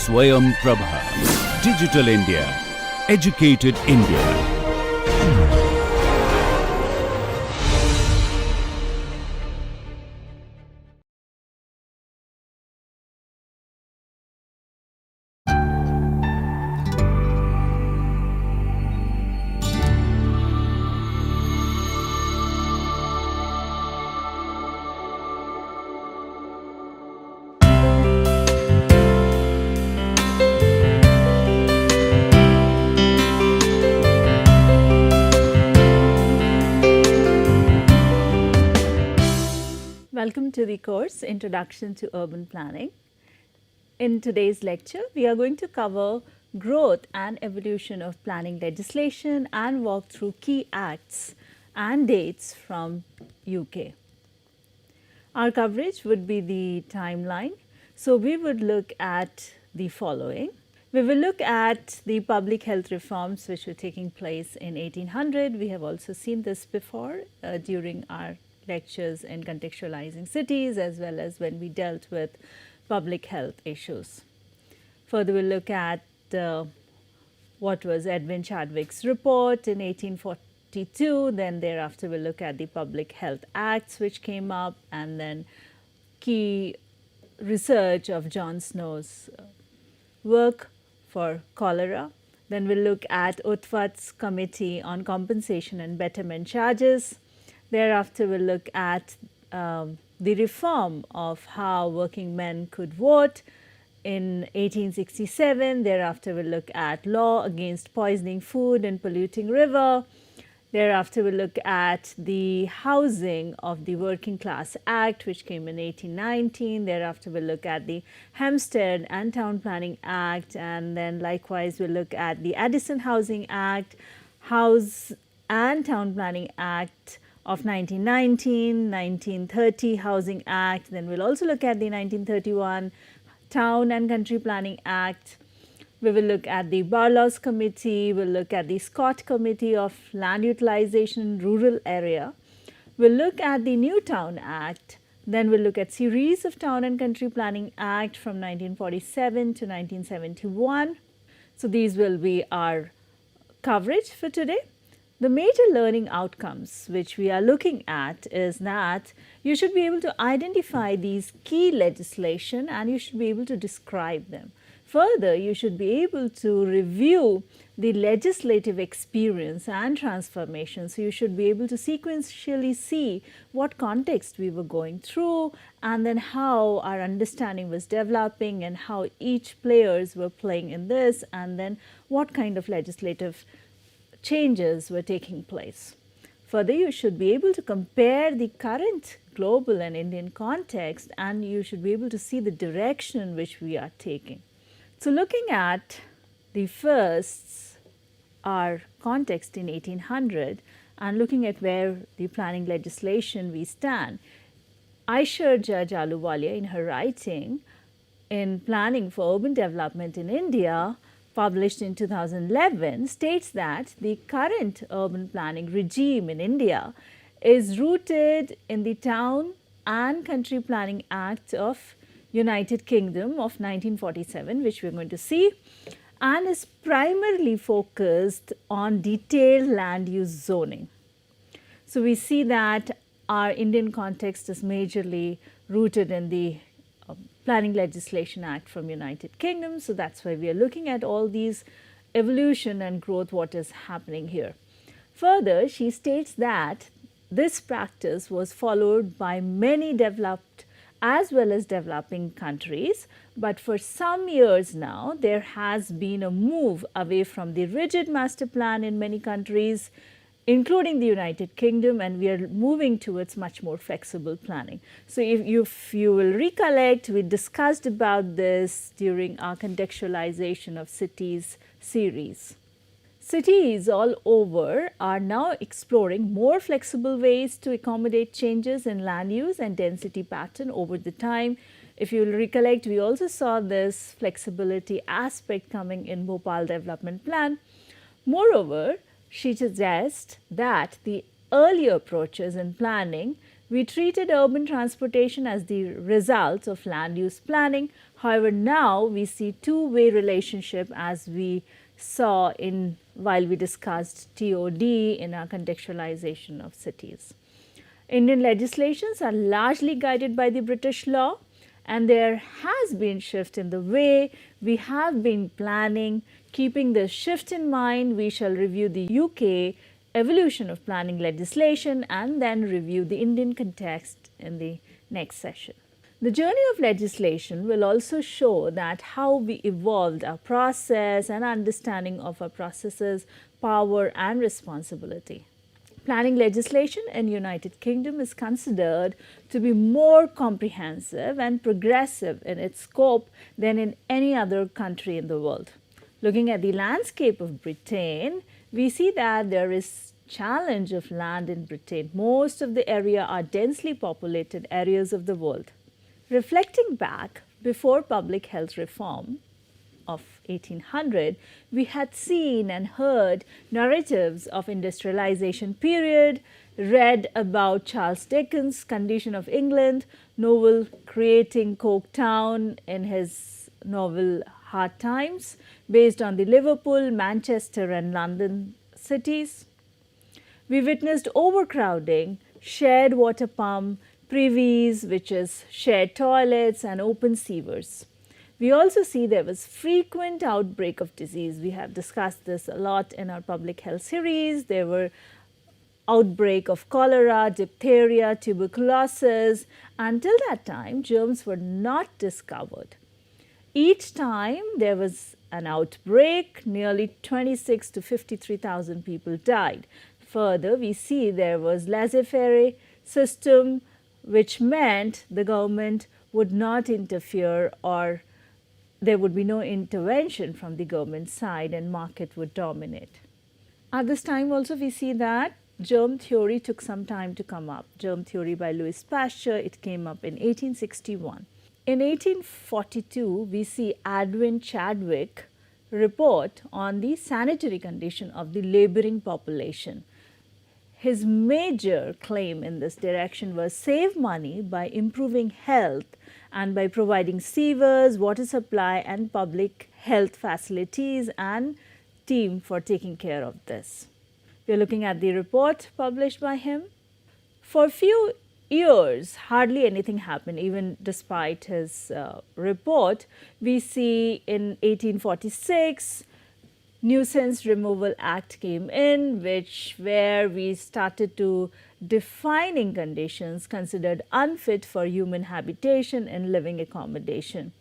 SwayamPrabha. Digital India. Educated India. Welcome to the course Introduction to Urban Planning. In today's lecture, we are going to cover growth and evolution of planning legislation and walk through key acts and dates from UK. Our coverage would be the timeline. So, we would look at the following. We will look at the public health reforms which were taking place in 1800. We have also seen this before during our lectures in contextualizing cities, as well as when we dealt with public health issues. Further, we'll look at what was Edwin Chadwick's report in 1842. Then thereafter, we'll look at the Public Health Acts which came up, and then key research of John Snow's work for cholera. Then we'll look at Utvat's Committee on Compensation and Betterment Charges. Thereafter, we'll look at the reform of how working men could vote in 1867. Thereafter, we'll look at law against poisoning food and polluting river. Thereafter, we'll look at the housing of the Working Class Act, which came in 1819. Thereafter, we'll look at the Hampstead and Town Planning Act, and then likewise, we'll look at the Addison Housing Act, House and Town Planning Act of 1919, 1930 Housing Act. Then we'll also look at the 1931 Town and Country Planning Act. We will look at the Barlow's Committee. We'll look at the Scott Committee of Land Utilization in Rural Area. We'll look at the New Town Act. Then we'll look at series of Town and Country Planning Act from 1947 to 1971. So these will be our coverage for today. The major learning outcomes which we are looking at is that you should be able to identify these key legislation and you should be able to describe them. Further, you should be able to review the legislative experience and transformation. So, you should be able to sequentially see what context we were going through, and then how our understanding was developing and how each players were playing in this, and then what kind of legislative changes were taking place. Further, you should be able to compare the current global and Indian context, and you should be able to see the direction in which we are taking. So, looking at the first, our context in 1800, and looking at where the planning legislation we stand, Aishar Judge Ahluwalia, in her writing in Planning for Urban Development in India, published in 2011, states that the current urban planning regime in India is rooted in the Town and Country Planning Act of United Kingdom of 1947, which we are going to see, and is primarily focused on detailed land use zoning. So, we see that our Indian context is majorly rooted in the Planning Legislation Act from United Kingdom. So, that is why we are looking at all these evolution and growth, what is happening here. Further, she states that this practice was followed by many developed as well as developing countries, but for some years now there has been a move away from the rigid master plan in many countries, including the United Kingdom, and we are moving towards much more flexible planning. So, if you will recollect, we discussed about this during our contextualization of cities series. Cities all over are now exploring more flexible ways to accommodate changes in land use and density pattern over the time. If you will recollect, we also saw this flexibility aspect coming in Bhopal Development Plan. Moreover, she suggests that the earlier approaches in planning We treated urban transportation as the result of land use planning. However, now we see two-way relationship as we saw in while we discussed TOD in our contextualization of cities. Indian legislations are largely guided by the British law, and there has been shift in the way we have been planning. Keeping this shift in mind, we shall review the UK evolution of planning legislation and then review the Indian context in the next session. The journey of legislation will also show that how we evolved our process and understanding of our processes, power and responsibility. Planning legislation in United Kingdom is considered to be more comprehensive and progressive in its scope than in any other country in the world. Looking at the landscape of Britain, we see that there is challenge of land in Britain. Most of the area are densely populated areas of the world. Reflecting back before public health reform of 1800, we had seen and heard narratives of industrialization period, read about Charles Dickens' Condition of England, novel creating Coke Town in his novel Hard Times, based on the Liverpool, Manchester and London cities. We witnessed overcrowding, shared water pump, privies, which is shared toilets and open sewers. We also see there was frequent outbreak of disease. We have discussed this a lot in our public health series. There were outbreak of cholera, diphtheria, tuberculosis. Until that time, germs were not discovered. Each time there was an outbreak, nearly 26 to 53,000 people died. Further, we see there was laissez-faire system, which meant the government would not interfere or there would be no intervention from the government side and market would dominate. At this time also we see that germ theory took some time to come up. Germ theory by Louis Pasteur, it came up in 1861. In 1842, we see Edwin Chadwick report on the sanitary condition of the laboring population. His major claim in this direction was save money by improving health and by providing sewers, water supply and public health facilities and team for taking care of this. We are looking at the report published by him. For a few years, hardly anything happened, even despite his report. We see in 1846, Nuisance Removal Act came in, where we started to defining conditions considered unfit for human habitation and living accommodation.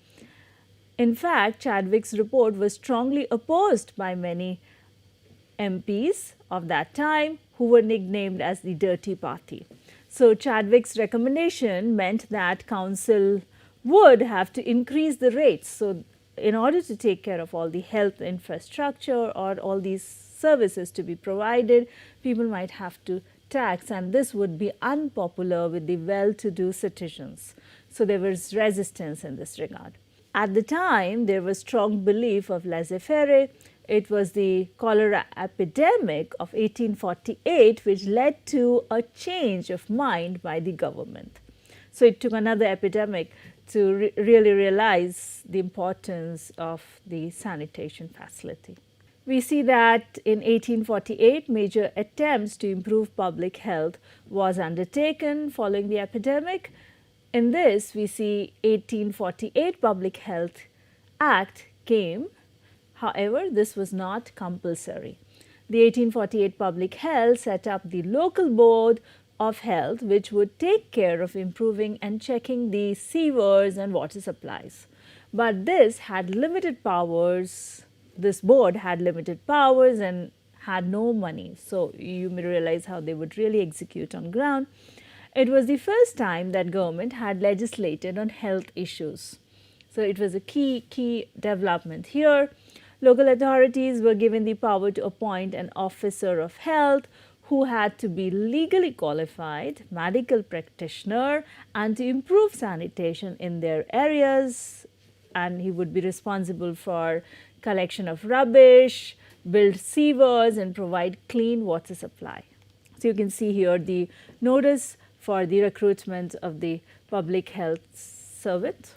In fact, Chadwick's report was strongly opposed by many MPs of that time who were nicknamed as the Dirty Party. So Chadwick's recommendation meant that council would have to increase the rates. So in order to take care of all the health infrastructure or all these services to be provided, people might have to tax, and this would be unpopular with the well-to-do citizens. So there was resistance in this regard. At the time, there was strong belief of laissez-faire. It was the cholera epidemic of 1848 which led to a change of mind by the government. So it took another epidemic to really realize the importance of the sanitation facility. We see that in 1848, major attempts to improve public health was undertaken following the epidemic. In this, we see 1848 Public Health Act came. However, this was not compulsory. The 1848 Public Health set up the local board of health, which would take care of improving and checking the sewers and water supplies. But this had limited powers. This board had limited powers and had no money. So you may realize how they would really execute on ground. It was the first time that government had legislated on health issues. So it was a key development here. Local authorities were given the power to appoint an officer of health who had to be legally qualified, medical practitioner, and to improve sanitation in their areas. And he would be responsible for collection of rubbish, build sewers, and provide clean water supply. So you can see here the notice for the recruitment of the public health servant.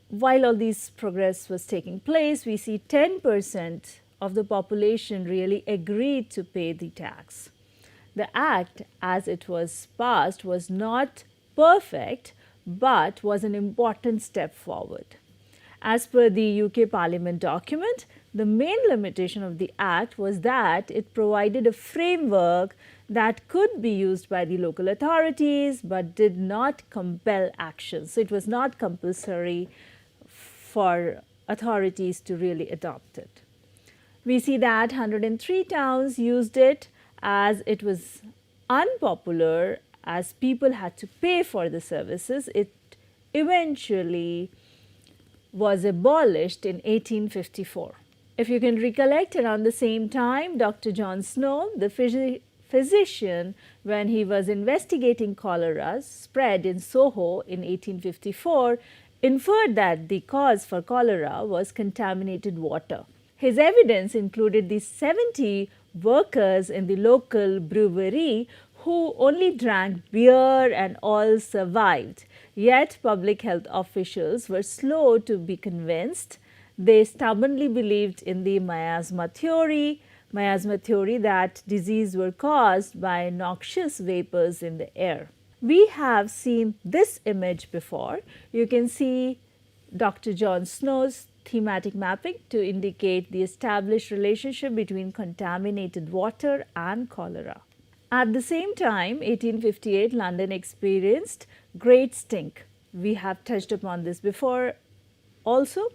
While all this progress was taking place, we see 10% of the population really agreed to pay the tax. The act, as it was passed, was not perfect but was an important step forward. As per the UK Parliament document, the main limitation of the act was that it provided a framework that could be used by the local authorities but did not compel action. So, it was not compulsory for authorities to really adopt it. We see that 103 towns used it, as it was unpopular, as people had to pay for the services. It eventually was abolished in 1854. If you can recollect, around the same time, Dr. John Snow, the physician, when he was investigating cholera spread in Soho in 1854, inferred that the cause for cholera was contaminated water. His evidence included the 70 workers in the local brewery who only drank beer and all survived. Yet public health officials were slow to be convinced. They stubbornly believed in the miasma theory that disease were caused by noxious vapors in the air. We have seen this image before. You can see Dr. John Snow's thematic mapping to indicate the established relationship between contaminated water and cholera. At the same time, 1858, London experienced great stink. We have touched upon this before also.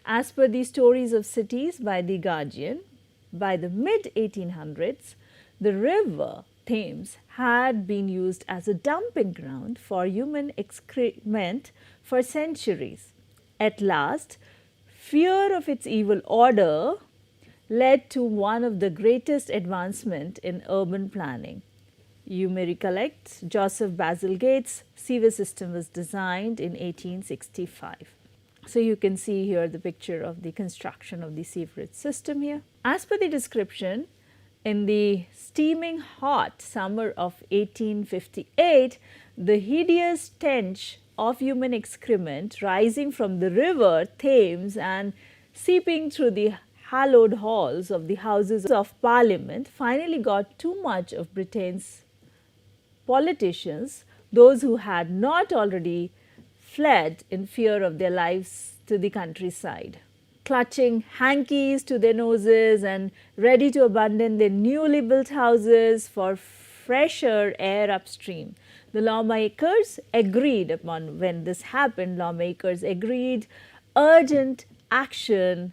As per the Stories of Cities by The Guardian, by the mid-1800s, the river Thames had been used as a dumping ground for human excrement for centuries. At last, fear of its evil odor led to one of the greatest advancements in urban planning. You may recollect Joseph Bazalgette's sewer system was designed in 1865. So, you can see here the picture of the construction of the sewerage system here. As per the description, in the steaming hot summer of 1858, the hideous stench of human excrement rising from the river Thames and seeping through the hallowed halls of the Houses of Parliament finally got too much of Britain's politicians, those who had not already fled in fear of their lives to the countryside, clutching hankies to their noses and ready to abandon their newly built houses for fresher air upstream. The lawmakers agreed upon, when this happened, lawmakers agreed urgent action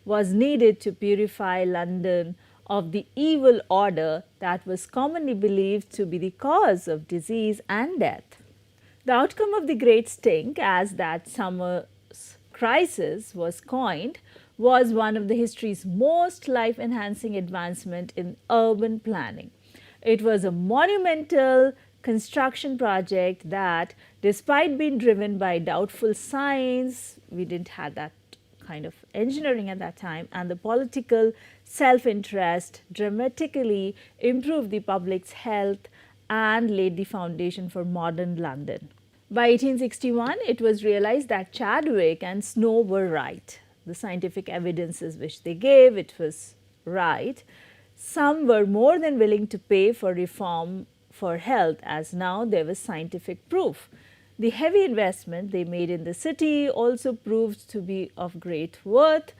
was needed to purify London of the evil odor that was commonly believed to be the cause of disease and death. The outcome of the Great Stink, as that summer's crisis was coined, was one of the history's most life-enhancing advancement in urban planning. It was a monumental construction project that, despite being driven by doubtful science, we didn't have that kind of engineering at that time, and the political self-interest, dramatically improved the public's health and laid the foundation for modern London. By 1861, it was realized that Chadwick and Snow were right. The scientific evidences which they gave, it was right. Some were more than willing to pay for reform for health, as now there was scientific proof. The heavy investment they made in the city also proved to be of great worth.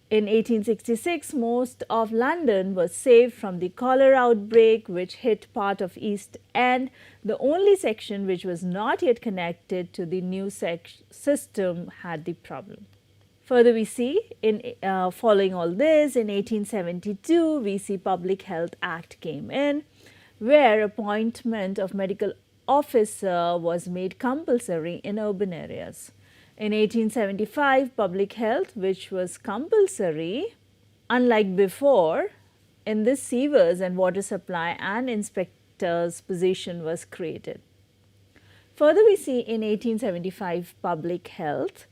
In 1866, most of London was saved from the cholera outbreak which hit part of East End, the only section which was not yet connected to the new system had the problem. Further, we see following all this, in 1872, we see Public Health Act came in, where appointment of medical officer was made compulsory in urban areas. In 1875, public health, which was compulsory, unlike before, in this sewers and water supply and inspector's position was created. Further, we see in 1875 public health,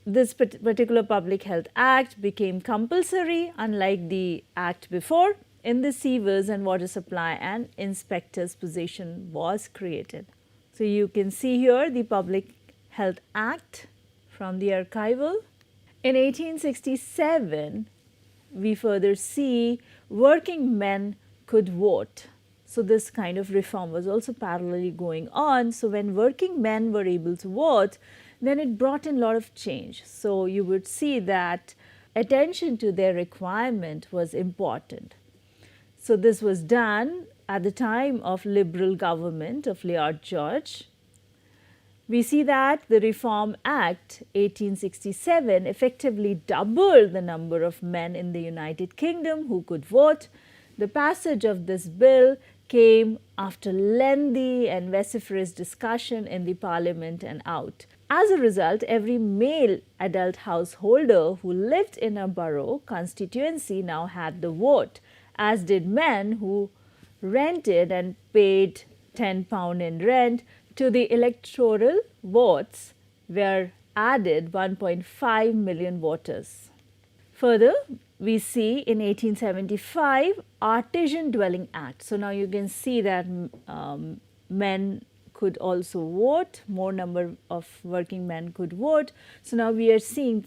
this particular Public Health Act became compulsory, unlike the act before. in the sewers and water supply, and inspector's position was created. So, you can see here the Public Health Act from the archival. In 1867, we further see working men could vote. So, this kind of reform was also parallelly going on. So, when working men were able to vote, then it brought in a lot of change. So, you would see that attention to their requirement was important. So, this was done at the time of liberal government of Lloyd George. We see that the Reform Act 1867 effectively doubled the number of men in the United Kingdom who could vote. The passage of this bill came after lengthy and vociferous discussion in the Parliament and out. As a result, every male adult householder who lived in a borough constituency now had the vote, as did men who rented and paid £10 in rent. To the electoral votes were added 1.5 million voters. Further, we see in 1875 Artisan Dwelling Act. So, now you can see that men could also vote, more number of working men could vote. So, now we are seeing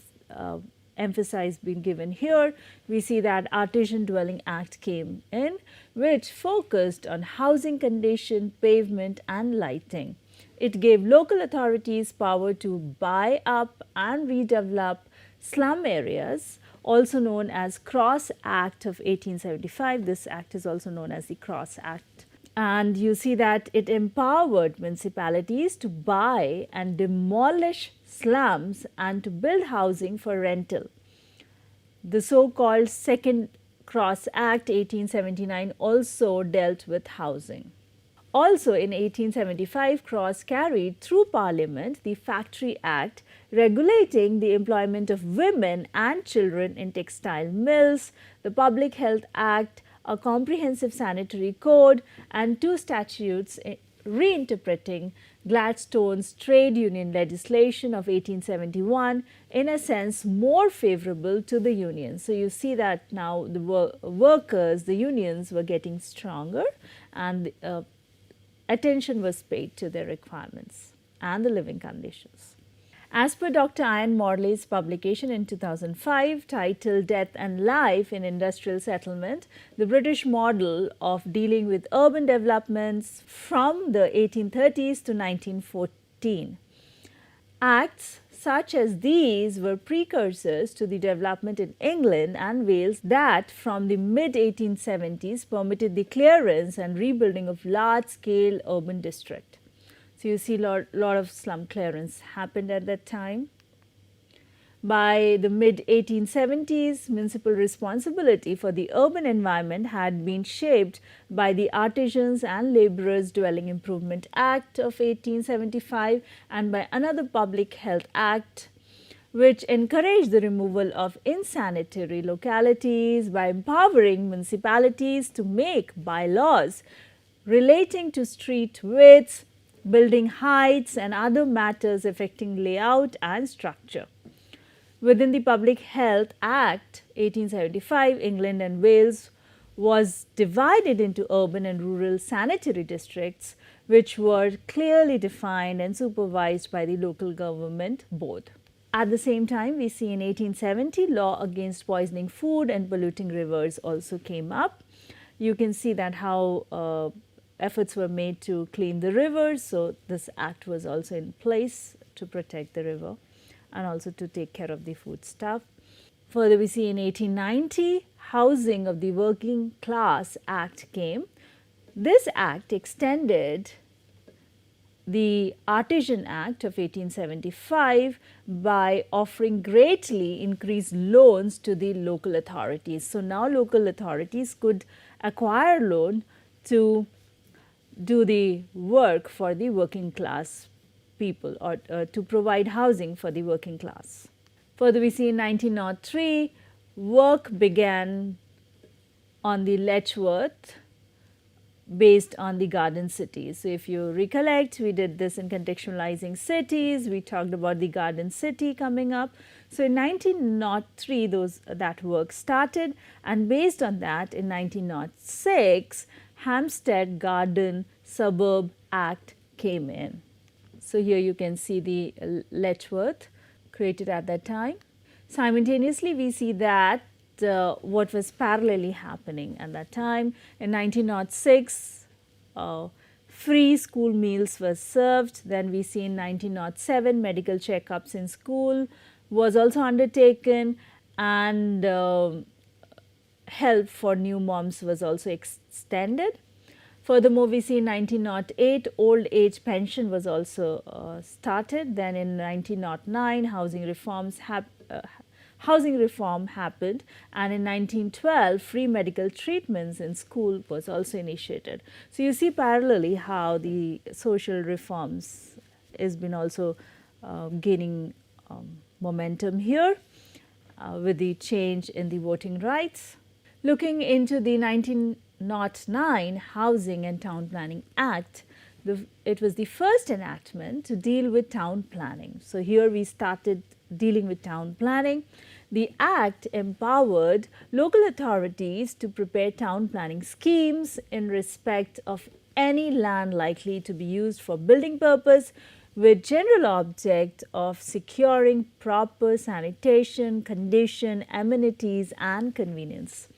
emphasis being given here. We see that Artisan Dwelling Act came in, which focused on housing condition, pavement and lighting. It gave local authorities power to buy up and redevelop slum areas, also known as Cross Act of 1875. This act is also known as the Cross Act. And you see that it empowered municipalities to buy and demolish slums and to build housing for rental. The so-called Second Cross Act 1879 also dealt with housing. Also in 1875, Cross carried through Parliament the Factory Act regulating the employment of women and children in textile mills, the Public Health Act, a comprehensive sanitary code, and 2 statutes reinterpreting Gladstone's trade union legislation of 1871 in a sense more favorable to the unions. So, you see that now the workers, the unions were getting stronger, and attention was paid to their requirements and the living conditions. As per Dr. Ian Morley's publication in 2005 titled Death and Life in Industrial Settlement, the British model of dealing with urban developments from the 1830s to 1914. Acts such as these were precursors to the development in England and Wales that from the mid-1870s permitted the clearance and rebuilding of large-scale urban districts. So, you see lot of slum clearance happened at that time. By the mid-1870s, municipal responsibility for the urban environment had been shaped by the Artisans and Labourers Dwelling Improvement Act of 1875 and by another Public Health Act, which encouraged the removal of insanitary localities by empowering municipalities to make bylaws relating to street widths, building heights and other matters affecting layout and structure. Within the Public Health Act 1875, England and Wales was divided into urban and rural sanitary districts, which were clearly defined and supervised by the local government board. At the same time, we see in 1870 law against poisoning food and polluting rivers also came up. You can see that how efforts were made to clean the rivers. So, this act was also in place to protect the river and also to take care of the food stuff. Further, we see in 1890, Housing of the Working Class Act came. This act extended the Artisan Act of 1875 by offering greatly increased loans to the local authorities. So, now local authorities could acquire loan to do the work for the working class people or to provide housing for the working class. Further, we see in 1903, work began on the Letchworth based on the garden cities. So, if you recollect, we did this in contextualizing cities, we talked about the garden city coming up. So, in 1903 that work started, and based on that in 1906 Hampstead Garden Suburb Act came in. So, here you can see the Letchworth created at that time. Simultaneously, we see that what was parallelly happening at that time. In 1906, free school meals were served. Then we see in 1907, medical checkups in school was also undertaken, and help for new moms was also extended. Furthermore, we see in 1908 old age pension was also started. Then in 1909 housing reform happened, and in 1912 free medical treatments in school was also initiated. So, you see parallelly how the social reforms has been also gaining momentum here with the change in the voting rights. Looking into the 1909 Housing and Town Planning Act, it was the first enactment to deal with town planning. So, here we started dealing with town planning. The Act empowered local authorities to prepare town planning schemes in respect of any land likely to be used for building purpose, with general object of securing proper sanitation, condition, amenities and convenience.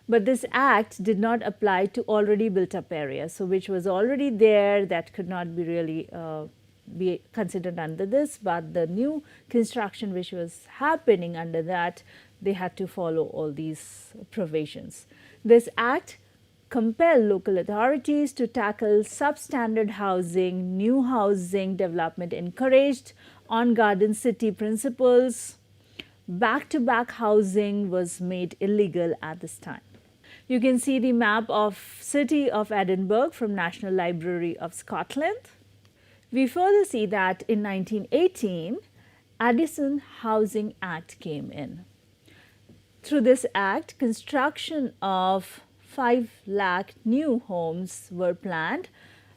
But this act did not apply to already built up areas. So, which was already there, that could not be really be considered under this, but the new construction which was happening under that, they had to follow all these provisions. This act compelled local authorities to tackle substandard housing, new housing development encouraged on garden city principles. Back-to-back housing was made illegal at this time. You can see the map of city of Edinburgh from National Library of Scotland. We further see that in 1918, Addison Housing Act came in. Through this act, construction of 5 lakh new homes were planned.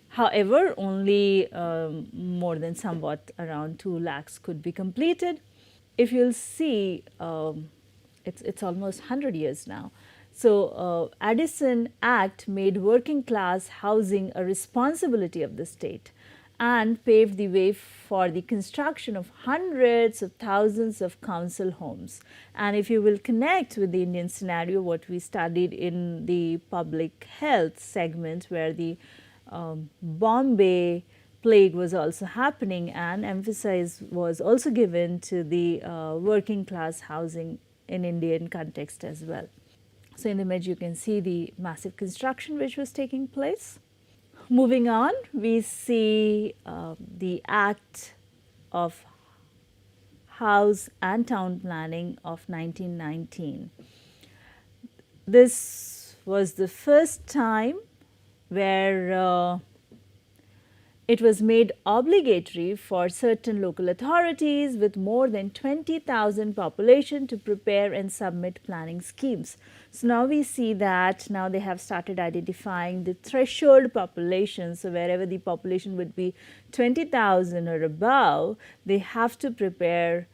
However, only more than somewhat around 2 lakhs could be completed. If you'll see, it's almost 100 years now. So, Addison Act made working class housing a responsibility of the state and paved the way for the construction of hundreds of thousands of council homes. And if you will connect with the Indian scenario, what we studied in the public health segment, where the Bombay plague was also happening, and emphasis was also given to the working class housing in Indian context as well. So, in the image you can see the massive construction which was taking place. Moving on, we see the Act of House and Town Planning of 1919. This was the first time where it was made obligatory for certain local authorities with more than 20,000 population to prepare and submit planning schemes. So, now we see that now they have started identifying the threshold population. So, wherever the population would be 20,000 or above, they have to prepare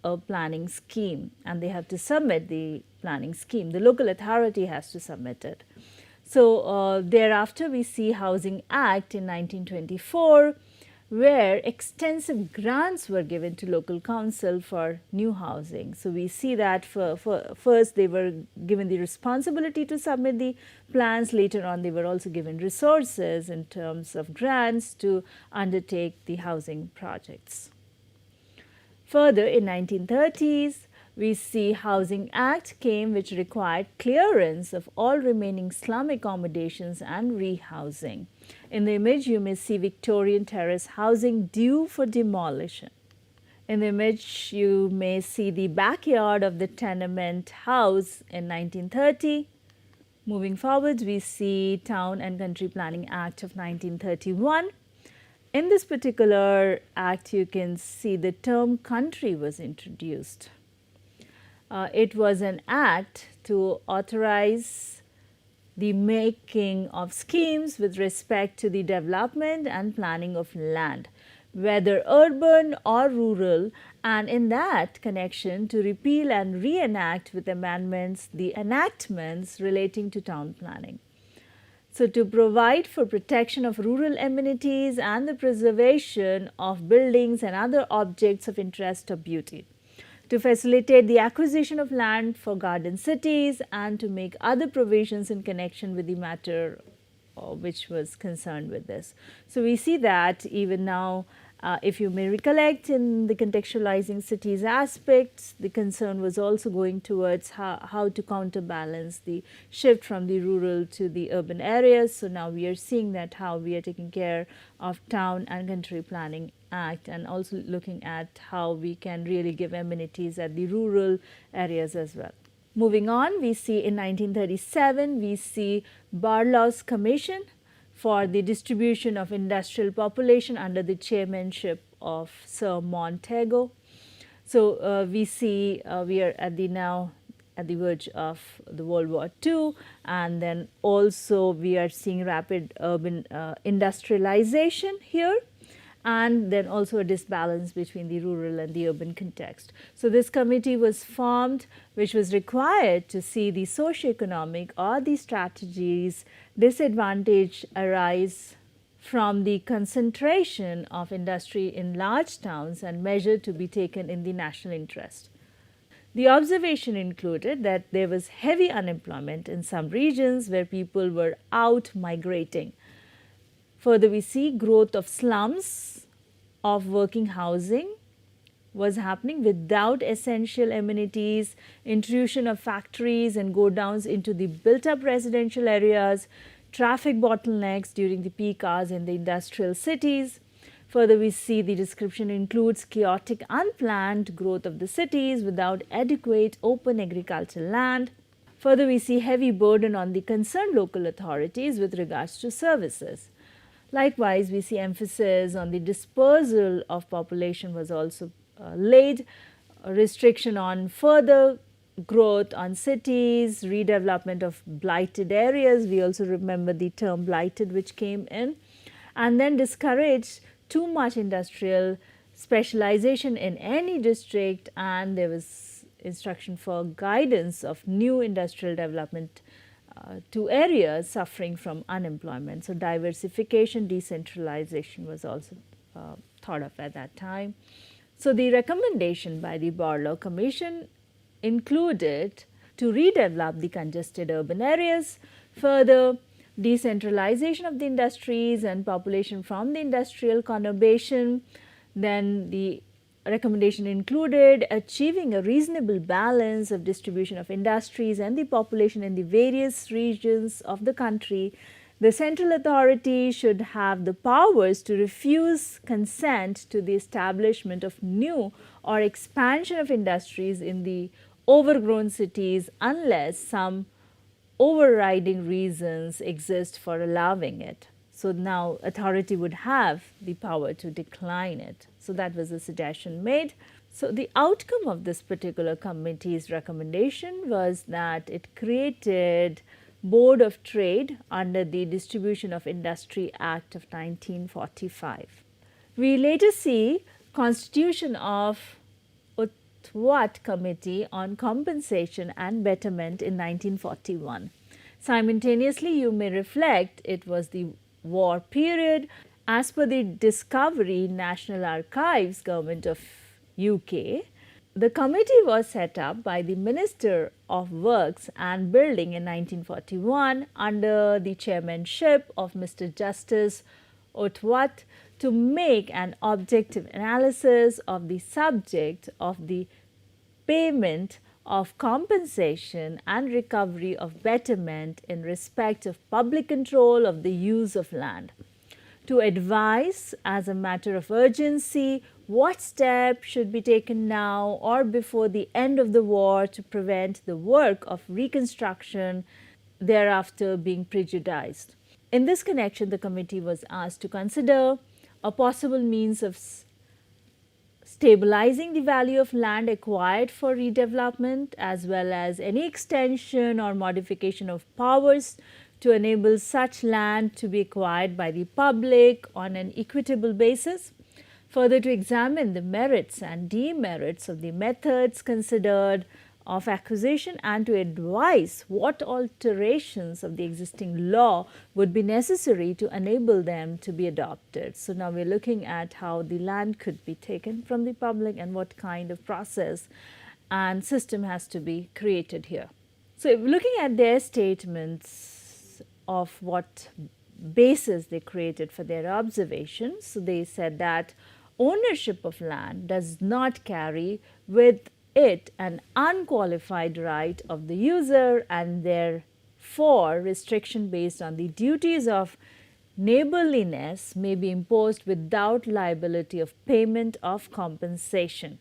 a planning scheme and they have to submit the planning scheme. The local authority has to submit it. So, thereafter we see Housing Act in 1924, where extensive grants were given to local council for new housing. So, we see that first they were given the responsibility to submit the plans, later on they were also given resources in terms of grants to undertake the housing projects. Further, in 1930s, we see Housing Act came, which required clearance of all remaining slum accommodations and rehousing. In the image you may see Victorian terrace housing due for demolition. In the image you may see the backyard of the tenement house in 1930. Moving forwards, we see Town and Country Planning Act of 1931. In this particular act, you can see the term country was introduced. It was an act to authorize the making of schemes with respect to the development and planning of land, whether urban or rural, and in that connection to repeal and reenact with amendments the enactments relating to town planning. So, to provide for protection of rural amenities and the preservation of buildings and other objects of interest or beauty, to facilitate the acquisition of land for garden cities, and to make other provisions in connection with the matter which was concerned with this. So, we see that even now, if you may recollect, in the contextualizing cities aspects, the concern was also going towards how to counterbalance the shift from the rural to the urban areas. So, now we are seeing that how we are taking care of town and country planning act, and also looking at how we can really give amenities at the rural areas as well. Moving on, we see in 1937, we see Barlow's Commission for the distribution of industrial population under the chairmanship of Sir Montagu. So, we see we are at the now at the verge of the World War II, and then also we are seeing rapid urban industrialization here, and then also a disbalance between the rural and the urban context. So, this committee was formed, which was required to see the socio-economic or the strategies disadvantage arise from the concentration of industry in large towns and measure to be taken in the national interest. The observation included that there was heavy unemployment in some regions where people were out migrating. Further, we see growth of slums, of working housing was happening without essential amenities, intrusion of factories and go downs into the built up residential areas, traffic bottlenecks during the peak hours in the industrial cities. Further, we see the description includes chaotic unplanned growth of the cities without adequate open agricultural land. Further, we see heavy burden on the concerned local authorities with regards to services. Likewise, we see emphasis on the dispersal of population was also laid, a restriction on further growth on cities, redevelopment of blighted areas. We also remember the term blighted which came in, and then discouraged too much industrial specialization in any district, and there was instruction for guidance of new industrial development to areas suffering from unemployment. So, diversification, decentralization was also thought of at that time. So, the recommendation by the Barlow Commission included to redevelop the congested urban areas, further decentralization of the industries and population from the industrial conurbation. Then the recommendation included achieving a reasonable balance of distribution of industries and the population in the various regions of the country. The central authority should have the powers to refuse consent to the establishment of new or expansion of industries in the overgrown cities unless some overriding reasons exist for allowing it. So, now authority would have the power to decline it. So, that was a suggestion made. So, the outcome of this particular committee's recommendation was that it created Board of Trade under the Distribution of Industry Act of 1945. We later see constitution of Uttwat Committee on Compensation and Betterment in 1941. Simultaneously, you may reflect it was the war period. As per the Discovery National Archives, Government of UK, the committee was set up by the Minister of Works and Building in 1941 under the chairmanship of Mr. Justice Uttwat to make an objective analysis of the subject of the payment of compensation and recovery of betterment in respect of public control of the use of land, to advise as a matter of urgency what step should be taken now or before the end of the war to prevent the work of reconstruction thereafter being prejudiced. In this connection, the committee was asked to consider a possible means of stabilizing the value of land acquired for redevelopment, as well as any extension or modification of powers to enable such land to be acquired by the public on an equitable basis. Further, to examine the merits and demerits of the methods considered of acquisition and to advise what alterations of the existing law would be necessary to enable them to be adopted. So, now we are looking at how the land could be taken from the public and what kind of process and system has to be created here. So, looking at their statements of what basis they created for their observations, so they said that ownership of land does not carry with it an unqualified right of the user, and therefore restriction based on the duties of neighborliness may be imposed without liability of payment of compensation.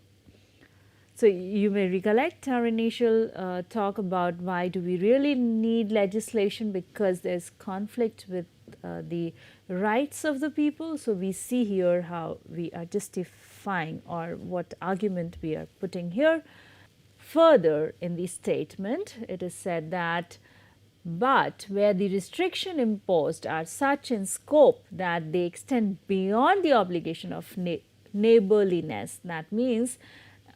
So, you may recollect our initial talk about why do we really need legislation, because there is conflict with the rights of the people. So, we see here how we are justifying or what argument we are putting here. Further in the statement, it is said that, but where the restriction imposed are such in scope that they extend beyond the obligation of neighborliness, that means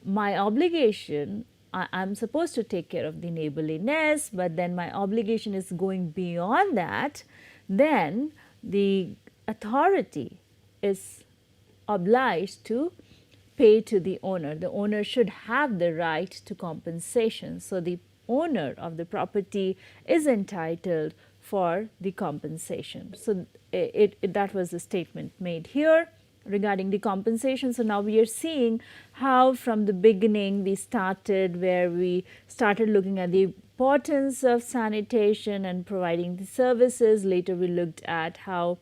my obligation, I am supposed to take care of the neighborliness, but then my obligation is going beyond that, then the authority is obliged to pay to the owner. The owner should have the right to compensation. So, the owner of the property is entitled for the compensation. So, that was the statement made here regarding the compensation. So, now we are seeing how from the beginning we started, where we started looking at the importance of sanitation and providing the services. Later we looked at how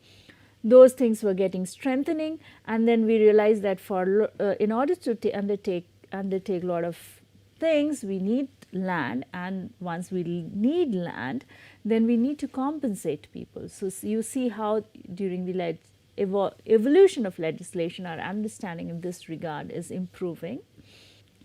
those things were getting strengthening, and then we realized that for in order to undertake a lot of things, we need land, and once we need land, then we need to compensate people. So, you see how during the evolution of legislation, our understanding in this regard is improving.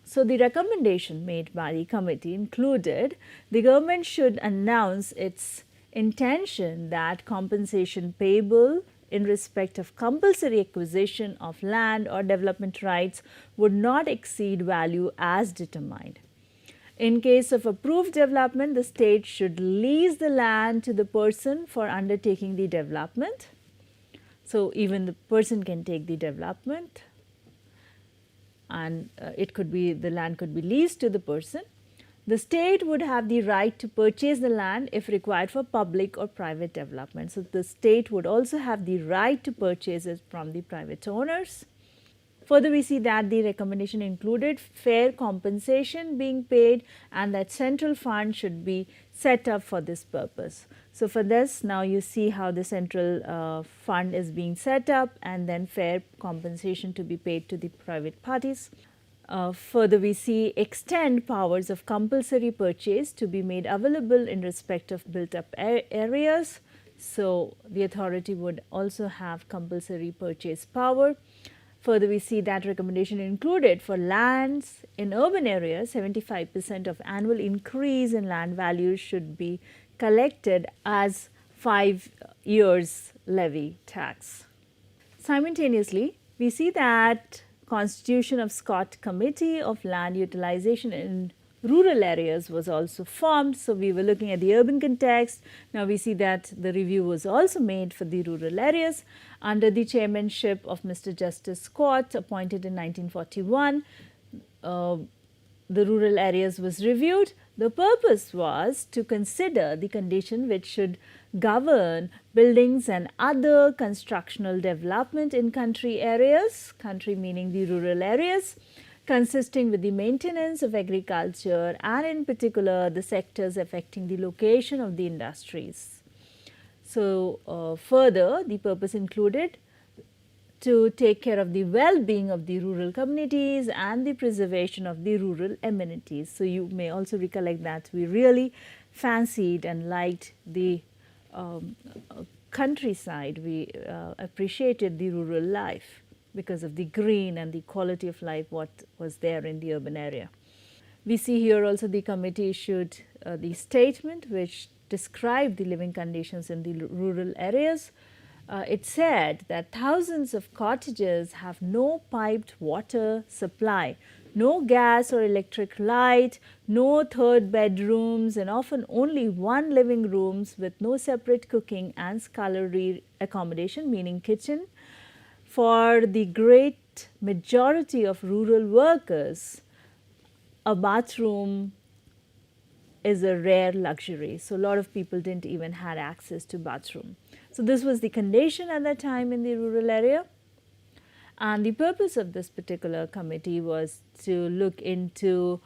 So, the recommendation made by the committee included the government should announce its intention that compensation payable in respect of compulsory acquisition of land or development rights would not exceed value as determined. In case of approved development, the state should lease the land to the person for undertaking the development. So, even the person can take the development, and it could be, the land could be leased to the person. The state would have the right to purchase the land if required for public or private development. So, the state would also have the right to purchase it from the private owners. Further, we see that the recommendation included fair compensation being paid, and that central fund should be set up for this purpose. So, for this, now you see how the central fund is being set up, and then fair compensation to be paid to the private parties. Further, we see extend powers of compulsory purchase to be made available in respect of built up areas. So, the authority would also have compulsory purchase power. Further, we see that recommendation included for lands in urban areas, 75% of annual increase in land values should be collected as 5 years levy tax. Simultaneously, we see that Constitution of Scott Committee of Land Utilization in Rural Areas was also formed. So, we were looking at the urban context. Now, we see that the review was also made for the rural areas under the chairmanship of Mr. Justice Scott, appointed in 1941. The rural areas was reviewed. The purpose was to consider the condition which should govern buildings and other constructional development in country areas, country meaning the rural areas, consisting with the maintenance of agriculture and in particular the sectors affecting the location of the industries. So, further the purpose included to take care of the well-being of the rural communities and the preservation of the rural amenities. So, you may also recollect that we really fancied and liked the countryside. We appreciated the rural life because of the green and the quality of life what was there in the urban area. We see here also the committee issued the statement which described the living conditions in the rural areas. It said that thousands of cottages have no piped water supply, no gas or electric light, no third bedrooms, and often only one living rooms with no separate cooking and scullery accommodation, meaning kitchen. For the great majority of rural workers, a bathroom is a rare luxury. So, a lot of people didn't even have access to bathroom. So, this was the condition at that time in the rural area. And the purpose of this particular committee was to look into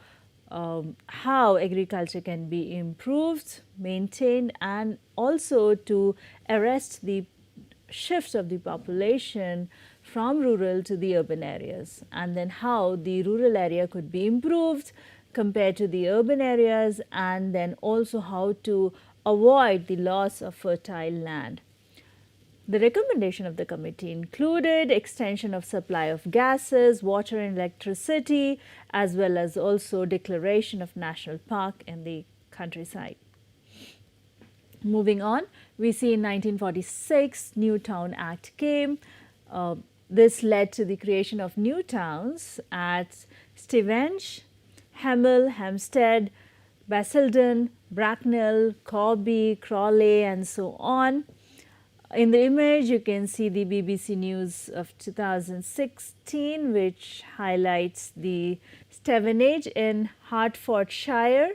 how agriculture can be improved, maintained, and also to arrest the shift of the population from rural to the urban areas, and then how the rural area could be improved compared to the urban areas, and then also how to avoid the loss of fertile land. The recommendation of the committee included extension of supply of gases, water and electricity, as well as also declaration of national park in the countryside. Moving on, we see in 1946 New Town Act came. This led to the creation of new towns at Stevenage, Hemel, Hampstead, Basildon, Bracknell, Corby, Crawley, and so on. In the image, you can see the BBC News of 2016, which highlights the Stevenage in Hertfordshire,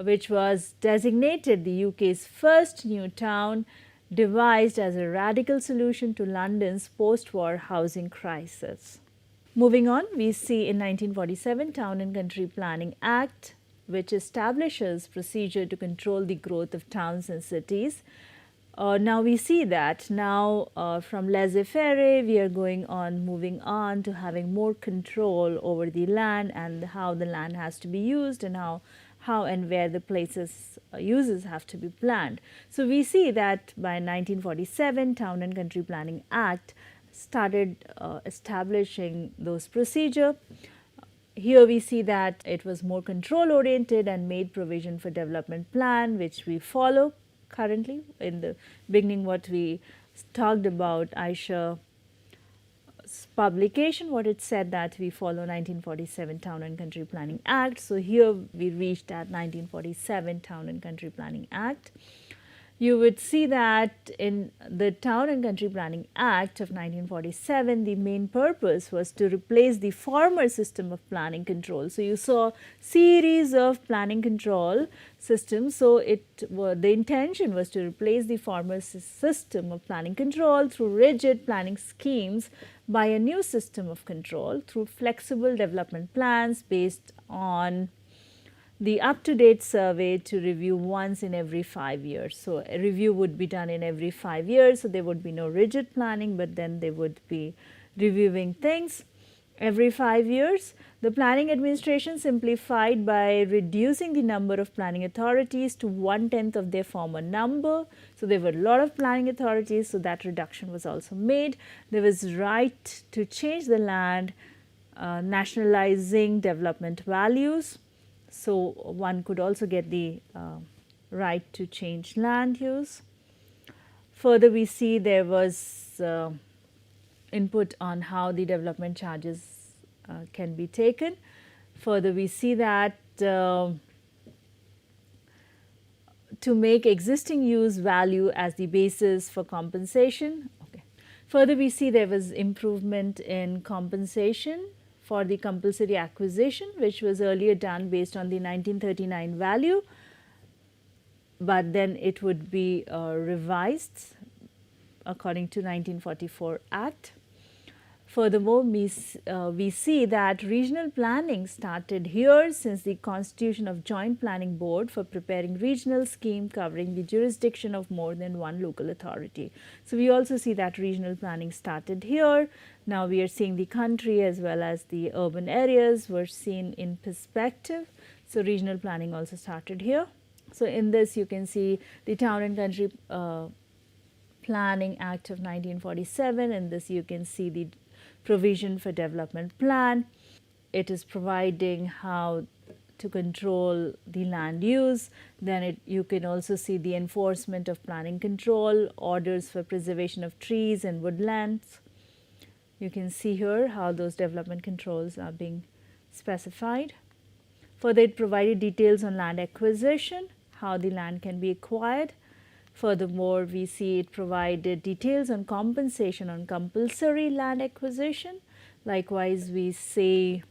which was designated the UK's first new town, devised as a radical solution to London's post-war housing crisis. Moving on, we see in 1947 Town and Country Planning Act, which establishes procedure to control the growth of towns and cities. Now we see that now from laissez-faire we are moving on to having more control over the land and how the land has to be used and how and where the places uses have to be planned. So we see that by 1947 Town and Country Planning Act started establishing those procedure. Here we see that it was more control oriented and made provision for development plan, which we follow currently. In the beginning, what we talked about Aisha's publication, what it said that we follow 1947 Town and Country Planning Act. So here we reached at 1947 Town and Country Planning Act. You would see that in the Town and Country Planning Act of 1947, the main purpose was to replace the former system of planning control. So you saw series of planning control systems. So the intention was to replace the former system of planning control through rigid planning schemes by a new system of control through flexible development plans based on the up-to-date survey to review once in every 5 years. So a review would be done in every 5 years. So there would be no rigid planning, but then they would be reviewing things every 5 years. The planning administration simplified by reducing the number of planning authorities to 1/10 of their former number. So there were a lot of planning authorities, so that reduction was also made. There was right to change the land, nationalizing development values. So one could also get the right to change land use. Further, we see there was input on how the development charges can be taken. Further, we see that to make existing use value as the basis for compensation. Okay. Further, we see there was improvement in compensation for the compulsory acquisition, which was earlier done based on the 1939 value, but then it would be revised according to 1944 Act. Furthermore, we see that regional planning started here since the constitution of Joint Planning Board for preparing regional scheme covering the jurisdiction of more than one local authority. So we also see that regional planning started here. Now we are seeing the country as well as the urban areas were seen in perspective. So regional planning also started here. So in this you can see the Town and Country Planning Act of 1947. In this you can see the provision for development plan. It is providing how to control the land use. Then you can also see the enforcement of planning control, orders for preservation of trees and woodlands. You can see here how those development controls are being specified. Further, it provided details on land acquisition, how the land can be acquired. Furthermore, we see it provided details on compensation on compulsory land acquisition. Likewise, we see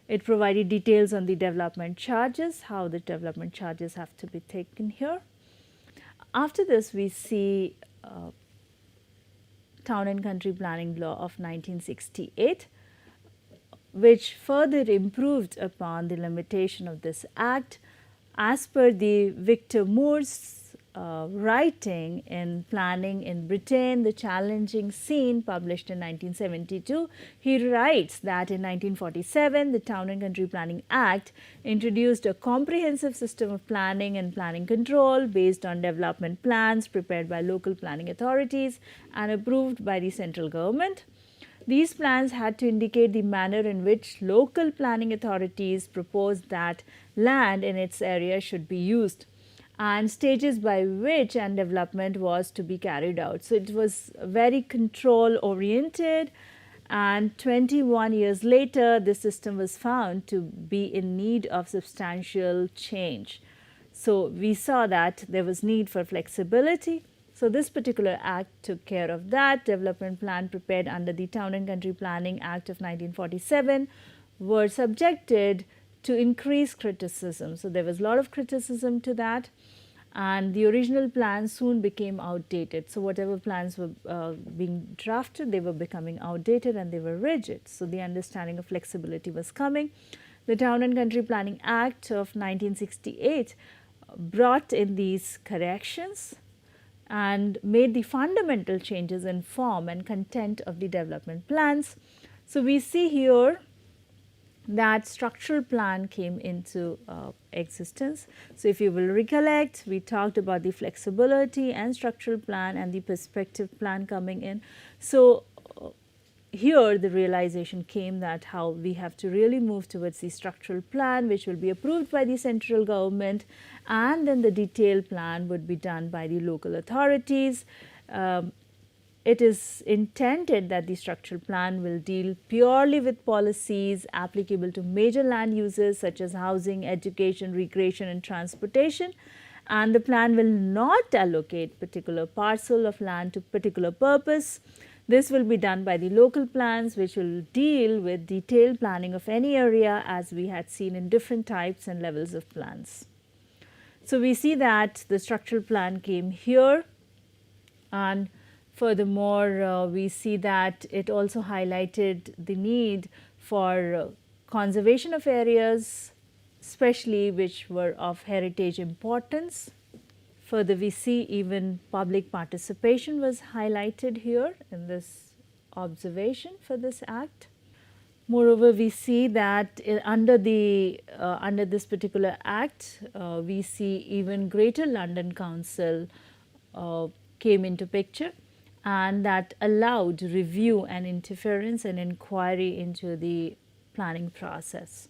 it provided details on the development charges, how the development charges have to be taken here. After this, we see Town and Country Planning Law of 1968, which further improved upon the limitation of this act. As per the Victor Moore's writing in Planning in Britain, the Challenging Scene, published in 1972, he writes that in 1947, the Town and Country Planning Act introduced a comprehensive system of planning and planning control based on development plans prepared by local planning authorities and approved by the central government. These plans had to indicate the manner in which local planning authorities proposed that land in its area should be used, and stages by which and development was to be carried out. So, it was very control oriented, and 21 years later this system was found to be in need of substantial change. So, we saw that there was need for flexibility. So, this particular act took care of that. Development plan prepared under the Town and Country Planning Act of 1947 were subjected to increased criticism. So, there was a lot of criticism to that, and the original plans soon became outdated. So, whatever plans were being drafted, they were becoming outdated and they were rigid. So, the understanding of flexibility was coming. The Town and Country Planning Act of 1968 brought in these corrections and made the fundamental changes in form and content of the development plans. So, we see here that structural plan came into existence. So, if you will recollect, we talked about the flexibility and structural plan and the perspective plan coming in. So, here the realization came that how we have to really move towards the structural plan, which will be approved by the central government, and then the detailed plan would be done by the local authorities. It is intended that the structural plan will deal purely with policies applicable to major land uses such as housing, education, recreation and transportation, and the plan will not allocate particular parcel of land to particular purpose. This will be done by the local plans, which will deal with detailed planning of any area, as we had seen in different types and levels of plans. So, we see that the structural plan came here, and furthermore, we see that it also highlighted the need for conservation of areas, especially which were of heritage importance. Further, we see even public participation was highlighted here in this observation for this act. Moreover, we see that under this particular act, we see even Greater London Council came into picture, and that allowed review and interference and inquiry into the planning process.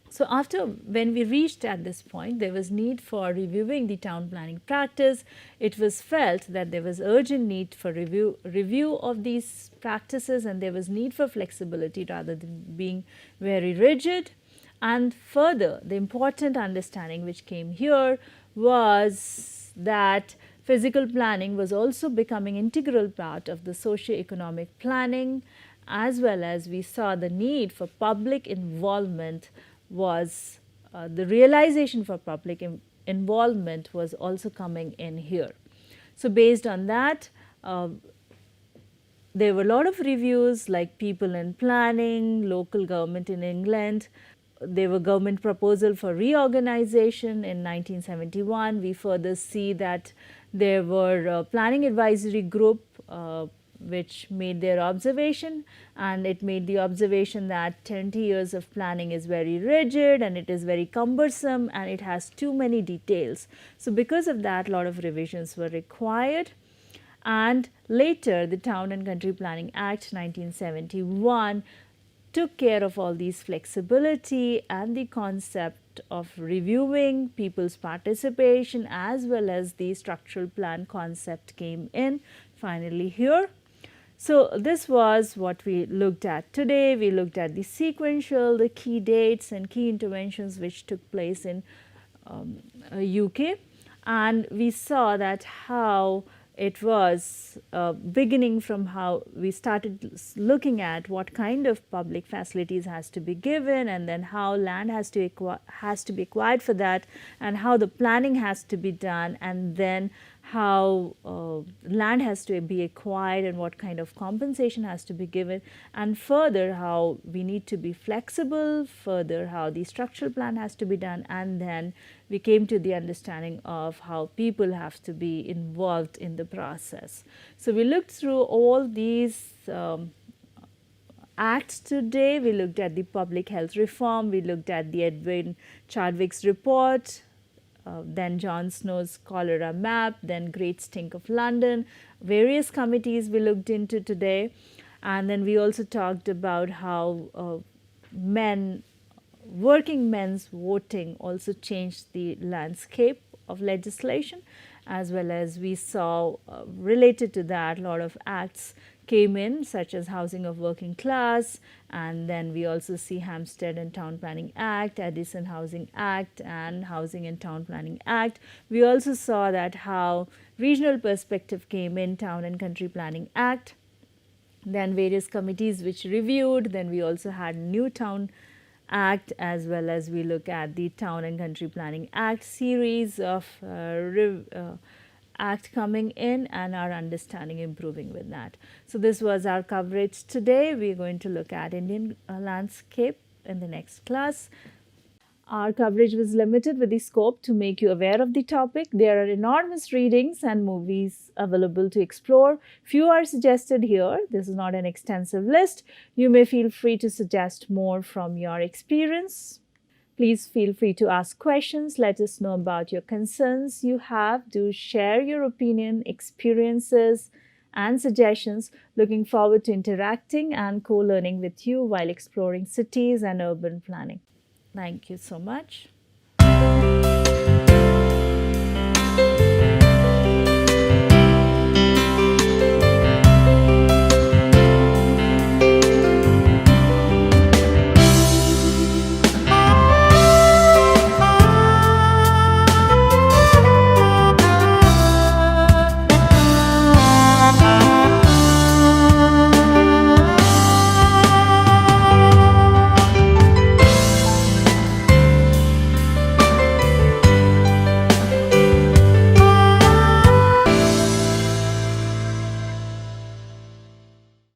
So, when we reached at this point, there was need for reviewing the town planning practice. It was felt that there was urgent need for review of these practices, and there was need for flexibility rather than being very rigid. And further, the important understanding which came here was that physical planning was also becoming integral part of the socio-economic planning, as well as we saw the need for public involvement was the realization for public involvement was also coming in here. So, based on that, there were a lot of reviews like People in Planning, Local Government in England. There were government proposal for reorganization in 1971. We further see that there were planning advisory group which made their observation, and it made the observation that 20 years of planning is very rigid and it is very cumbersome and it has too many details. So, because of that, a lot of revisions were required, and later the Town and Country Planning Act 1971 took care of all these flexibility and the concept of reviewing people's participation, as well as the structural plan concept came in finally here. So this was what we looked at today. We looked at the sequential, the key dates and key interventions which took place in UK, and we saw that how it was beginning from how we started looking at what kind of public facilities has to be given, and then how land has to be acquired for that, and how the planning has to be done, and then how land has to be acquired and what kind of compensation has to be given, and further how we need to be flexible, further how the structural plan has to be done, and then we came to the understanding of how people have to be involved in the process. So we looked through all these acts today. We looked at the public health reform, we looked at the Edwin Chadwick's report, then John Snow's cholera map, then Great Stink of London, various committees we looked into today. And then we also talked about how working men's voting also changed the landscape of legislation, as well as we saw related to that a lot of acts came in, such as Housing of Working Class, and then we also see Hampstead and Town Planning Act, Addison Housing Act, and Housing and Town Planning Act. We also saw that how regional perspective came in, Town and Country Planning Act, then various committees which reviewed, then we also had New Town Act, as well as we look at the Town and Country Planning Act series of act coming in, and our understanding improving with that. So this was our coverage today. We are going to look at Indian landscape in the next class. Our coverage was limited with the scope to make you aware of the topic. There are enormous readings and movies available to explore. Few are suggested here. This is not an extensive list. You may feel free to suggest more from your experience. Please feel free to ask questions. Let us know about your concerns you have. Do share your opinion, experiences, and suggestions. Looking forward to interacting and co-learning with you while exploring cities and urban planning. Thank you so much.